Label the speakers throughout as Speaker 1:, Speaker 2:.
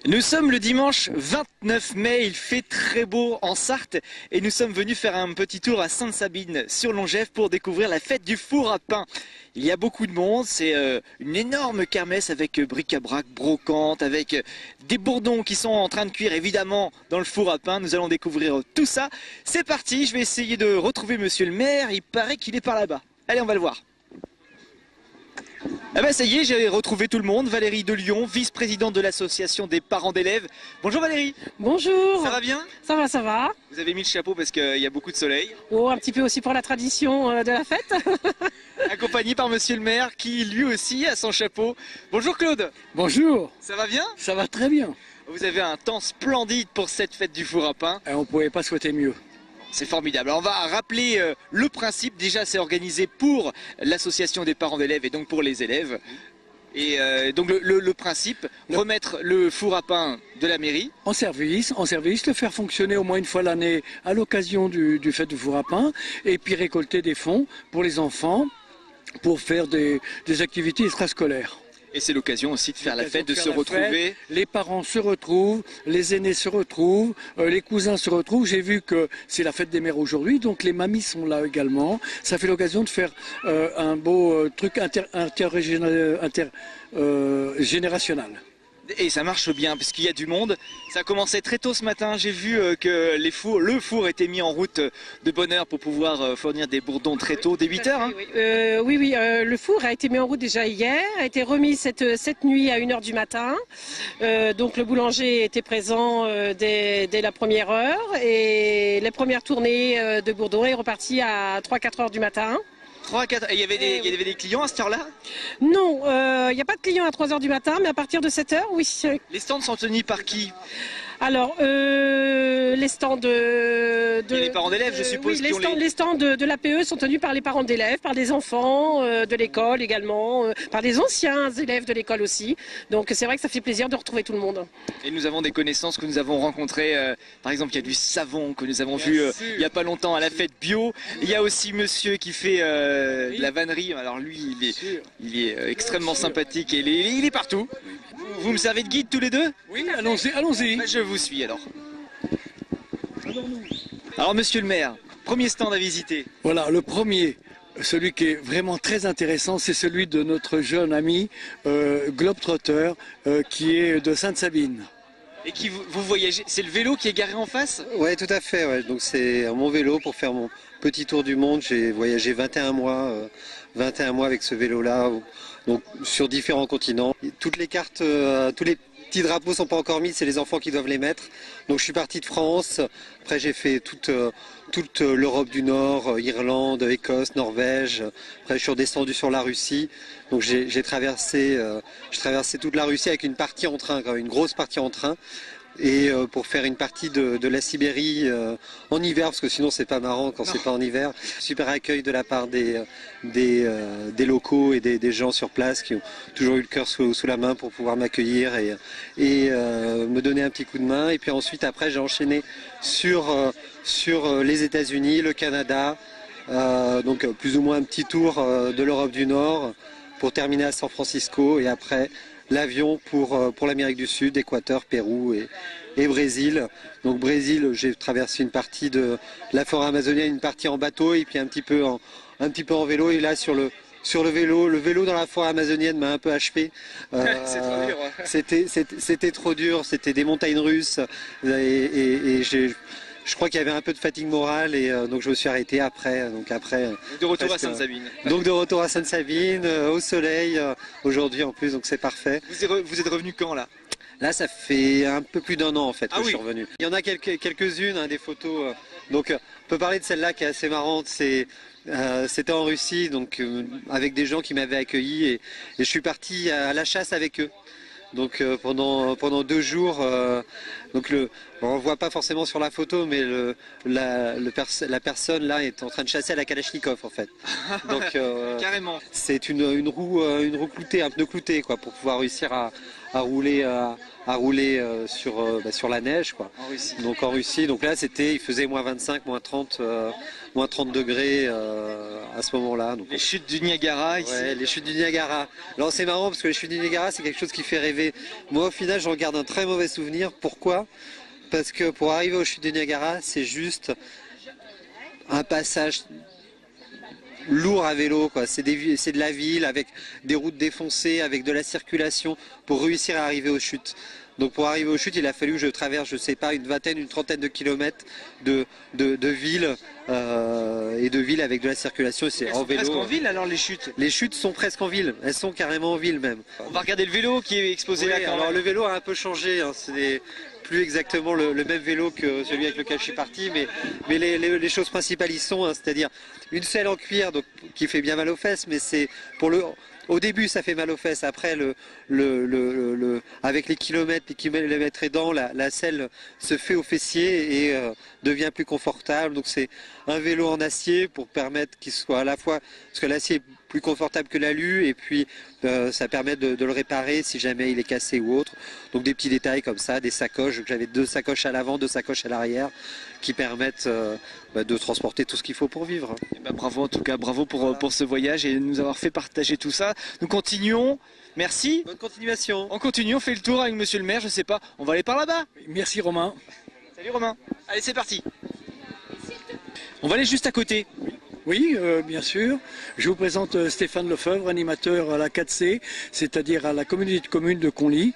Speaker 1: Nous sommes le dimanche 29 mai, il fait très beau en Sarthe et nous sommes venus faire un petit tour à Sainte-Sabine sur Longève pour découvrir la fête du four à pain. Il y a beaucoup de monde, c'est une énorme kermesse avec bric-à-brac, brocante, avec des bourdons qui sont en train de cuire évidemment dans le four à pain. Nous allons découvrir tout ça. C'est parti, je vais essayer de retrouver monsieur le maire, il paraît qu'il est par là-bas. Allez, on va le voir. Ah ben ça y est, j'ai retrouvé tout le monde. Valérie de Lyon, vice-présidente de l'association des parents d'élèves. Bonjour Valérie.
Speaker 2: Bonjour.
Speaker 1: Ça va bien?
Speaker 2: Ça va, ça va.
Speaker 1: Vous avez mis le chapeau parce qu'il y a beaucoup de soleil.
Speaker 2: Oh, un petit peu aussi pour la tradition de la fête.
Speaker 1: Accompagné par monsieur le maire qui lui aussi a son chapeau. Bonjour Claude.
Speaker 3: Bonjour.
Speaker 1: Ça va bien?
Speaker 3: Ça va très bien.
Speaker 1: Vous avez un temps splendide pour cette fête du four à pain.
Speaker 3: Et on ne pouvait pas souhaiter mieux.
Speaker 1: C'est formidable. Alors on va rappeler le principe. Déjà, c'est organisé pour l'association des parents d'élèves et donc pour les élèves. Et donc le principe, remettre le four à pain de la mairie.
Speaker 3: En service, le faire fonctionner au moins une fois l'année à l'occasion du fête du four à pain. Et puis récolter des fonds pour les enfants pour faire des activités extrascolaires.
Speaker 1: Et c'est l'occasion aussi de faire la fête, de se retrouver.
Speaker 3: Les parents se retrouvent, les aînés se retrouvent, les cousins se retrouvent. J'ai vu que c'est la fête des mères aujourd'hui, donc les mamies sont là également. Ça fait l'occasion de faire un beau truc intergénérationnel.
Speaker 1: Et ça marche bien parce qu'il y a du monde. Ça a commencé très tôt ce matin. J'ai vu que le four était mis en route de bonne heure pour pouvoir fournir des bourdons très tôt, dès 8 heures. Hein.
Speaker 2: Oui, le four a été mis en route déjà hier, a été remis cette nuit à 1 heure du matin. Donc le boulanger était présent dès la première heure et les premières tournées de bourdons est reparti à 3-4 heures du matin.
Speaker 1: 3 à 4. Et il y avait des clients à cette heure-là?
Speaker 2: Non, il n'y a pas de clients à 3 heures du matin, mais à partir de 7 heures, oui.
Speaker 1: Les stands sont tenus par qui?
Speaker 2: Alors, les stands
Speaker 1: les parents d'élèves, je suppose.
Speaker 2: Oui, les stands de l'APE sont tenus par les parents d'élèves, par des enfants de l'école également, par des anciens élèves de l'école aussi. Donc c'est vrai que ça fait plaisir de retrouver tout le monde.
Speaker 1: Et nous avons des connaissances que nous avons rencontrées. Par exemple, il y a du savon que nous avons vu il n'y a pas longtemps à la fête bio. Il y a aussi monsieur qui fait de la vannerie. Alors lui, il est extrêmement sympathique et il est partout. Vous me servez de guide tous les deux?
Speaker 3: Oui, allons-y.
Speaker 1: Je vous suis alors. Alors monsieur le maire, premier stand à visiter.
Speaker 3: Voilà, le premier, celui qui est vraiment très intéressant, c'est celui de notre jeune ami Globetrotter qui est de Sainte-Sabine.
Speaker 1: Et qui vous voyagez, c'est le vélo qui est garé en face?
Speaker 4: Ouais, tout à fait. Ouais. Donc c'est mon vélo pour faire mon petit tour du monde. J'ai voyagé 21 mois avec ce vélo-là, donc sur différents continents. Toutes les cartes, tous les petits drapeaux sont pas encore mis, c'est les enfants qui doivent les mettre. Donc je suis parti de France. Après j'ai fait toute l'Europe du Nord, Irlande, Écosse, Norvège. Après je suis redescendu sur la Russie. Donc j'ai traversé toute la Russie avec une partie en train, une grosse partie en train. Et pour faire une partie de la Sibérie en hiver, parce que sinon c'est pas marrant quand c'est pas en hiver. Super accueil de la part des locaux et des gens sur place qui ont toujours eu le cœur sous la main pour pouvoir m'accueillir et me donner un petit coup de main. Et puis ensuite après j'ai enchaîné sur les États-Unis, le Canada, donc plus ou moins un petit tour de l'Europe du Nord pour terminer à San Francisco et après l'avion pour l'Amérique du Sud, Équateur, Pérou et Brésil. Donc Brésil, j'ai traversé une partie de la forêt amazonienne, une partie en bateau et puis un petit peu en vélo. Et là sur le vélo dans la forêt amazonienne m'a un peu achevé.
Speaker 1: C'est trop dur.
Speaker 4: C'était trop dur, c'était des montagnes russes et je crois qu'il y avait un peu de fatigue morale et donc je me suis arrêté après. Donc
Speaker 1: de retour à Sainte-Sabine.
Speaker 4: Donc de retour à Sainte-Sabine, au soleil, aujourd'hui en plus, donc c'est parfait.
Speaker 1: Vous êtes revenu quand là?
Speaker 4: Là ça fait un peu plus d'1 an en fait que je
Speaker 1: oui.
Speaker 4: suis revenu. Il y en a quelques-unes, des photos. Donc on peut parler de celle-là qui est assez marrante. C'était en Russie, donc avec des gens qui m'avaient accueilli et je suis parti à la chasse avec eux. Donc pendant 2 jours, on ne voit pas forcément sur la photo, mais la personne là est en train de chasser à la Kalachnikov en fait. Donc
Speaker 1: carrément.
Speaker 4: c'est une roue cloutée, un pneu clouté quoi, pour pouvoir réussir à rouler sur la neige quoi.
Speaker 1: En Russie.
Speaker 4: Donc en Russie, donc là il faisait -25, -30 degrés à ce moment-là.
Speaker 1: Les chutes du Niagara ici.
Speaker 4: Ouais, les chutes du Niagara. Alors c'est marrant parce que les chutes du Niagara, c'est quelque chose qui fait rêver. Moi, au final, j'en garde un très mauvais souvenir. Pourquoi? Parce que pour arriver aux chutes du Niagara, c'est juste un passage lourd à vélo, quoi. C'est de la ville avec des routes défoncées, avec de la circulation pour réussir à arriver aux chutes. Donc pour arriver aux chutes, il a fallu que je traverse, je sais pas, une vingtaine, une trentaine de kilomètres de villes et de villes avec de la circulation. C'est en vélo.
Speaker 1: Presque en ville alors les chutes.
Speaker 4: Les chutes sont presque en ville. Elles sont carrément en ville même.
Speaker 1: On va regarder le vélo qui est exposé
Speaker 4: Oui,
Speaker 1: là. Quand
Speaker 4: alors
Speaker 1: même.
Speaker 4: le vélo a un peu changé. Hein. Plus exactement le même vélo que celui avec lequel je suis parti, mais les choses principales y sont, hein, c'est-à-dire une selle en cuir donc, qui fait bien mal aux fesses, mais c'est pour au début ça fait mal aux fesses, après avec les kilomètres aidants, la selle se fait aux fessiers et devient plus confortable. Donc c'est un vélo en acier pour permettre qu'il soit à la fois, parce que l'acier est plus confortable que l'alu et puis ça permet de le réparer si jamais il est cassé ou autre. Donc des petits détails comme ça, des sacoches, j'avais 2 sacoches à l'avant, 2 sacoches à l'arrière qui permettent de transporter tout ce qu'il faut pour vivre.
Speaker 1: Eh ben, bravo en tout cas, bravo pour ce voyage et de nous avoir fait partager tout ça. Nous continuons, merci.
Speaker 4: Bonne continuation.
Speaker 1: On continue, on fait le tour avec monsieur le maire, je sais pas, on va aller par là-bas.
Speaker 3: Merci Romain.
Speaker 1: Salut Romain. Allez c'est parti. On va aller juste à côté.
Speaker 3: Oui, bien sûr. Je vous présente Stéphane Lefebvre, animateur à la 4C, c'est-à-dire à la communauté de communes de Conly,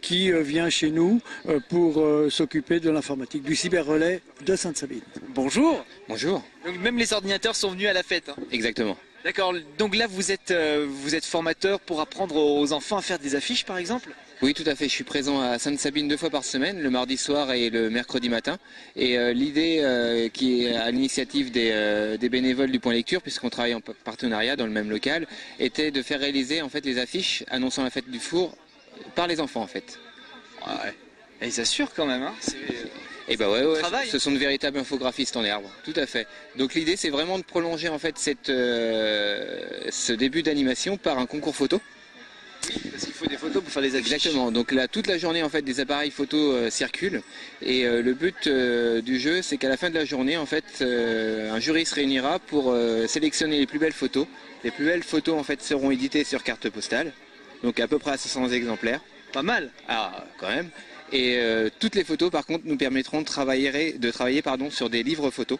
Speaker 3: qui vient chez nous pour s'occuper de l'informatique, du cyber-relais de Sainte-Sabine.
Speaker 1: Bonjour.
Speaker 5: Bonjour.
Speaker 1: Donc même les ordinateurs sont venus à la fête. Hein.
Speaker 5: Exactement.
Speaker 1: D'accord, donc là vous êtes formateur pour apprendre aux enfants à faire des affiches par exemple?
Speaker 5: Oui, tout à fait. Je suis présent à Sainte-Sabine 2 fois par semaine, le mardi soir et le mercredi matin. Et l'idée qui est à l'initiative des bénévoles du Point Lecture, puisqu'on travaille en partenariat dans le même local, était de faire réaliser en fait les affiches annonçant la fête du four par les enfants en fait.
Speaker 1: Ouais. Et ils assurent quand même, hein.
Speaker 5: Et bah ouais,
Speaker 1: travail.
Speaker 5: Ce sont de véritables infographistes en herbe, tout à fait. Donc l'idée c'est vraiment de prolonger en fait ce début d'animation par un concours photo.
Speaker 1: Parce qu'il faut des photos pour faire des affiches.
Speaker 5: Exactement, donc là toute la journée en fait des appareils photo circulent et le but du jeu c'est qu'à la fin de la journée en fait un jury se réunira pour sélectionner les plus belles photos. Les plus belles photos en fait seront éditées sur carte postale, donc à peu près à 500 exemplaires.
Speaker 1: Pas mal.
Speaker 5: Ah quand même. Et toutes les photos par contre nous permettront de travailler sur des livres photos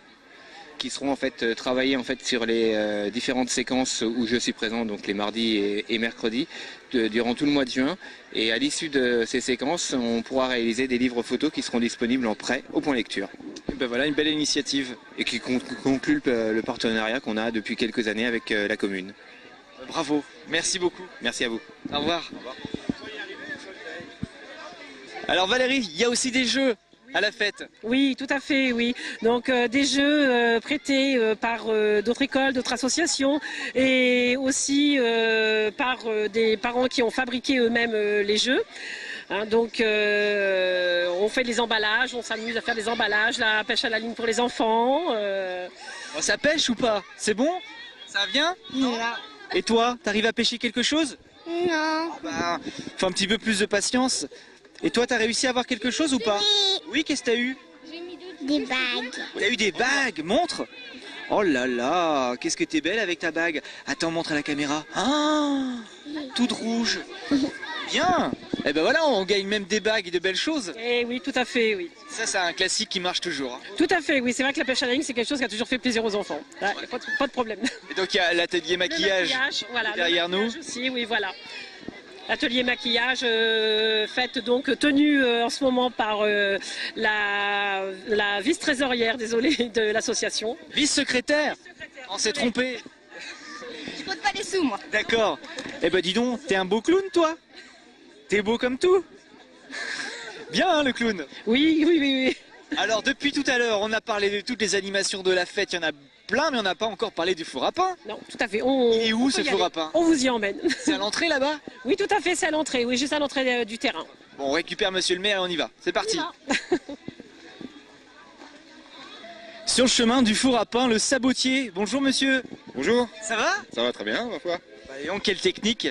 Speaker 5: qui seront en fait travaillés en fait sur les différentes séquences où je suis présent, donc les mardis et mercredis, durant tout le mois de juin. Et à l'issue de ces séquences, on pourra réaliser des livres photos qui seront disponibles en prêt au Point Lecture.
Speaker 1: Et ben voilà une belle initiative.
Speaker 5: Et qui conclut le partenariat qu'on a depuis quelques années avec la commune.
Speaker 1: Bravo, merci beaucoup.
Speaker 5: Merci à vous.
Speaker 1: Au revoir. Alors Valérie, il y a aussi des jeux à la fête.
Speaker 2: Oui, tout à fait, oui. Donc des jeux prêtés par d'autres écoles, d'autres associations et aussi par des parents qui ont fabriqué eux-mêmes les jeux. Hein, donc on fait des emballages, on s'amuse à faire des emballages, la pêche à la ligne pour les enfants.
Speaker 1: Oh, ça pêche ou pas? C'est bon? Ça vient?
Speaker 6: Non.
Speaker 1: Et toi, t'arrives à pêcher quelque chose?
Speaker 6: Non.
Speaker 1: Oh bah, faut un petit peu plus de patience. Et toi, t'as réussi à avoir quelque chose ou pas? Oui, qu'est-ce que t'as eu?
Speaker 6: Des bagues.
Speaker 1: T'as eu des bagues, montre. Oh là là, qu'est-ce que t'es belle avec ta bague. Attends, montre à la caméra. Ah, toute rouge. Bien. Eh ben voilà, on gagne même des bagues et de belles choses.
Speaker 2: Et oui, tout à fait, oui.
Speaker 1: Ça, c'est un classique qui marche toujours. Hein.
Speaker 2: Tout à fait, oui. C'est vrai que la pêche à la ligne, c'est quelque chose qui a toujours fait plaisir aux enfants. Là, y a pas de problème.
Speaker 1: Et donc, il y a l'atelier maquillage,
Speaker 2: voilà,
Speaker 1: derrière
Speaker 2: le maquillage
Speaker 1: nous.
Speaker 2: aussi, oui, voilà. Atelier maquillage tenu en ce moment par la vice-trésorière, désolée, de l'association.
Speaker 1: Vice-secrétaire. On s'est trompé.
Speaker 6: Je compte pas les sous, moi.
Speaker 1: D'accord. Eh ben dis donc, t'es un beau clown, toi. T'es beau comme tout. Bien, hein, le clown.
Speaker 2: Oui, oui, oui, oui.
Speaker 1: Alors, depuis tout à l'heure, on a parlé de toutes les animations de la fête. Il y en a plein, mais on n'a pas encore parlé du four à pain.
Speaker 2: Non, tout à fait.
Speaker 1: Il est où, ce four à pain?
Speaker 2: On vous y emmène.
Speaker 1: C'est à l'entrée, là-bas?
Speaker 2: Oui, tout à fait, c'est à l'entrée. Oui, juste à l'entrée du terrain.
Speaker 1: Bon, on récupère monsieur le maire et on y va. C'est parti. Sur le chemin du four à pain, le sabotier. Bonjour, monsieur.
Speaker 7: Bonjour,
Speaker 1: Ça va?
Speaker 7: ça va très bien ma foi.
Speaker 1: Bah, et donc, quelle technique?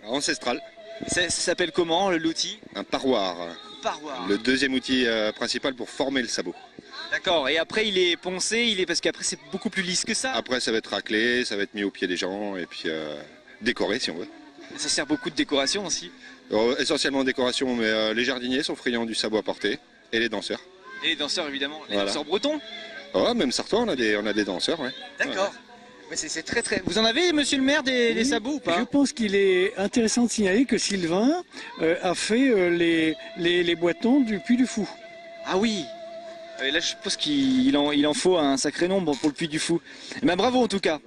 Speaker 7: Ancestral,
Speaker 1: Ça s'appelle comment, l'outil?
Speaker 7: un paroir,
Speaker 1: Paroir.
Speaker 7: le deuxième outil principal pour former le sabot.
Speaker 1: D'accord, et après il est poncé, parce qu'après c'est beaucoup plus lisse que ça.
Speaker 7: Après, ça va être raclé, ça va être mis au pied des gens et puis décoré si on veut.
Speaker 1: Ça sert beaucoup de décoration aussi.
Speaker 7: Essentiellement décoration, mais les jardiniers sont friands du sabot à porter et les danseurs.
Speaker 1: Et les danseurs évidemment, les
Speaker 7: Voilà.
Speaker 1: danseurs bretons.
Speaker 7: Oh, même Sartois, on a des danseurs, ouais.
Speaker 1: D'accord. Mais c'est très très... Vous en avez, monsieur le maire, des sabots ou pas?
Speaker 3: Je pense qu'il est intéressant de signaler que Sylvain a fait les boîtons du Puy du Fou.
Speaker 1: Ah oui. Et là, je suppose qu'il en faut un sacré nombre pour le Puy du Fou. Eh ben, bravo en tout cas.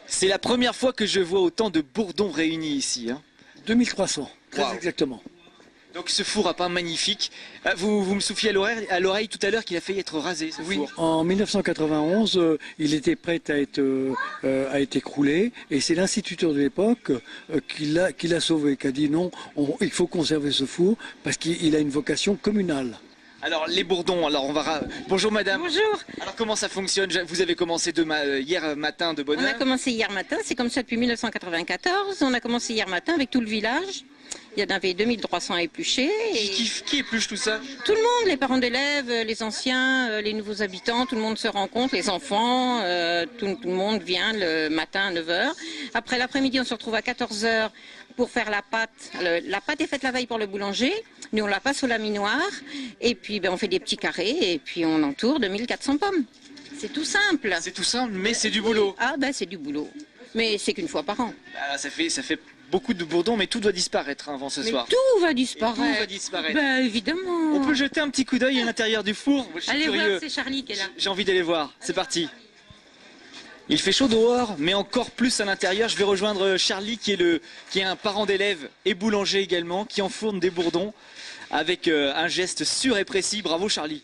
Speaker 1: C'est la première fois que je vois autant de bourdons réunis ici. Hein.
Speaker 3: 2300, très
Speaker 1: Wow.
Speaker 3: exactement.
Speaker 1: Donc ce four à pain magnifique. Vous me souffliez à l'oreille tout à l'heure qu'il a failli être rasé, ce four.
Speaker 3: En 1991, il était prêt à être écroulé et c'est l'instituteur de l'époque qui l'a sauvé, qui a dit non, il faut conserver ce four parce qu'il a une vocation communale.
Speaker 1: Alors les bourdons, alors on va... Bonjour madame.
Speaker 8: Bonjour.
Speaker 1: Alors comment ça fonctionne? Vous avez commencé hier matin de bonne
Speaker 8: On a
Speaker 1: heure.
Speaker 8: commencé hier matin, c'est comme ça depuis 1994. On a commencé hier matin avec tout le village. Il y en avait 2300 épluchés. Et
Speaker 1: Qui épluche tout ça?
Speaker 8: tout le monde, les parents d'élèves, les anciens, les nouveaux habitants, tout le monde se rencontre, les enfants, tout le monde vient le matin à 9h. Après l'après-midi, on se retrouve à 14h pour faire la pâte. La pâte est faite la veille pour le boulanger. Nous, on la passe au laminoir. Et puis, on fait des petits carrés et puis on entoure 2400 pommes. C'est tout simple.
Speaker 1: C'est tout simple, mais c'est du boulot.
Speaker 8: Ah, c'est du boulot. Mais c'est qu'une fois par an.
Speaker 1: Ah, ça fait beaucoup de bourdons, mais tout doit disparaître avant ce
Speaker 8: Mais
Speaker 1: soir.
Speaker 8: tout va
Speaker 1: Et
Speaker 8: disparaître.
Speaker 1: tout va disparaître.
Speaker 8: Évidemment.
Speaker 1: On peut jeter un petit coup d'œil à l'intérieur du four. Je suis
Speaker 8: Allez
Speaker 1: curieux.
Speaker 8: voir, c'est Charlie qui est là.
Speaker 1: J'ai envie d'aller voir. C'est parti. Il fait chaud dehors, mais encore plus à l'intérieur. Je vais rejoindre Charlie, qui est un parent d'élève et boulanger également, qui enfourne des bourdons avec un geste sûr et précis. Bravo Charlie.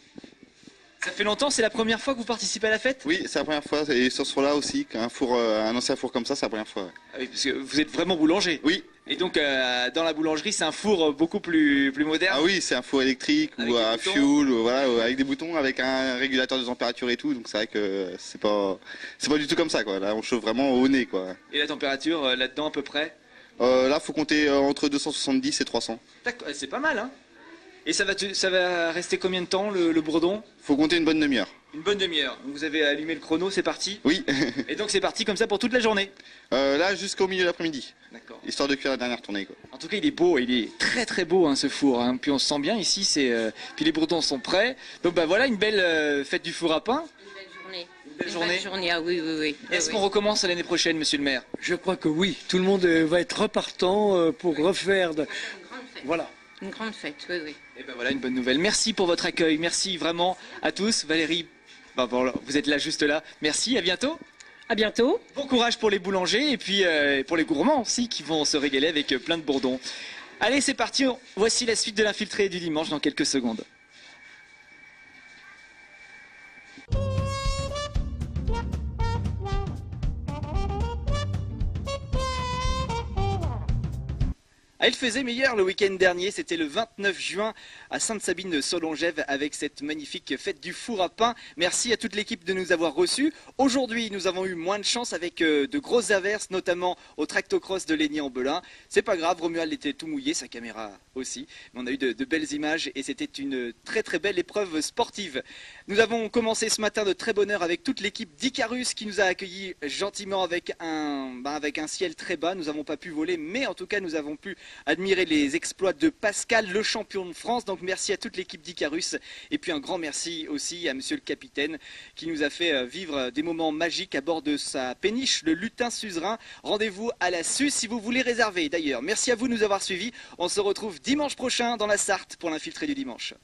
Speaker 1: Ça fait longtemps, c'est la première fois que vous participez à la fête?
Speaker 9: Oui, c'est la première fois. Et sur ce four-là aussi, un ancien four comme ça, c'est la première fois. Ouais.
Speaker 1: Ah oui, parce que vous êtes vraiment boulanger.
Speaker 9: Oui.
Speaker 1: Et donc dans la boulangerie, c'est un four beaucoup plus moderne.
Speaker 9: Ah oui, c'est un four électrique
Speaker 1: Avec
Speaker 9: ou
Speaker 1: des
Speaker 9: à
Speaker 1: boutons.
Speaker 9: fuel, voilà, avec des boutons, avec un régulateur de température et tout. Donc c'est vrai que c'est pas du tout comme ça, quoi. Là, on chauffe vraiment au nez, quoi.
Speaker 1: Et la température là-dedans à peu près?
Speaker 9: Là, faut compter entre 270 et 300.
Speaker 1: D'accord, c'est pas mal, hein. Et ça va rester combien de temps le bourdon?
Speaker 9: Faut compter une bonne demi-heure.
Speaker 1: Une bonne demi-heure. Donc vous avez allumé le chrono, c'est parti.
Speaker 9: Oui.
Speaker 1: Et donc c'est parti comme ça pour toute la journée.
Speaker 9: Là, jusqu'au milieu de l'après-midi,
Speaker 1: D'accord.
Speaker 9: histoire de cuire la dernière tournée, quoi.
Speaker 1: En tout cas, il est beau, il est très très beau hein, ce four. Hein. Puis on se sent bien ici. Puis les bourdons sont prêts. Donc bah voilà une belle fête du four à pain.
Speaker 8: Une
Speaker 1: belle journée.
Speaker 8: belle journée, ah oui.
Speaker 1: Est-ce
Speaker 8: Oui.
Speaker 1: qu'on recommence l'année prochaine, monsieur le maire?
Speaker 3: Je crois que oui, tout le monde va être repartant pour refaire. Voilà.
Speaker 8: Une grande fête, oui.
Speaker 1: Et ben voilà une bonne nouvelle. Merci pour votre accueil. Merci vraiment à tous. Valérie, vous êtes là juste là. Merci, à bientôt.
Speaker 2: À bientôt.
Speaker 1: Bon courage pour les boulangers et puis pour les gourmands aussi qui vont se régaler avec plein de bourdons. Allez, c'est parti. Voici la suite de l'infiltré du dimanche dans quelques secondes. Ah, il faisait meilleur le week-end dernier, c'était le 29 juin à Sainte-Sabine-Solongève avec cette magnifique fête du four à pain. Merci à toute l'équipe de nous avoir reçus. Aujourd'hui, nous avons eu moins de chance avec de grosses averses, notamment au tractocross de Lény-en-Belin. C'est pas grave, Romuald était tout mouillé, sa caméra aussi. Mais on a eu de belles images et c'était une très très belle épreuve sportive. Nous avons commencé ce matin de très bonne heure avec toute l'équipe d'Icarus qui nous a accueillis gentiment avec un ciel très bas. Nous n'avons pas pu voler, mais en tout cas nous avons pu admirer les exploits de Pascal, le champion de France. Donc merci à toute l'équipe d'Icarus et puis un grand merci aussi à monsieur le capitaine qui nous a fait vivre des moments magiques à bord de sa péniche, le Lutin Suzerain. Rendez-vous à la Suze si vous voulez réserver. D'ailleurs, merci à vous de nous avoir suivis. On se retrouve dimanche prochain dans la Sarthe pour l'infiltré du dimanche.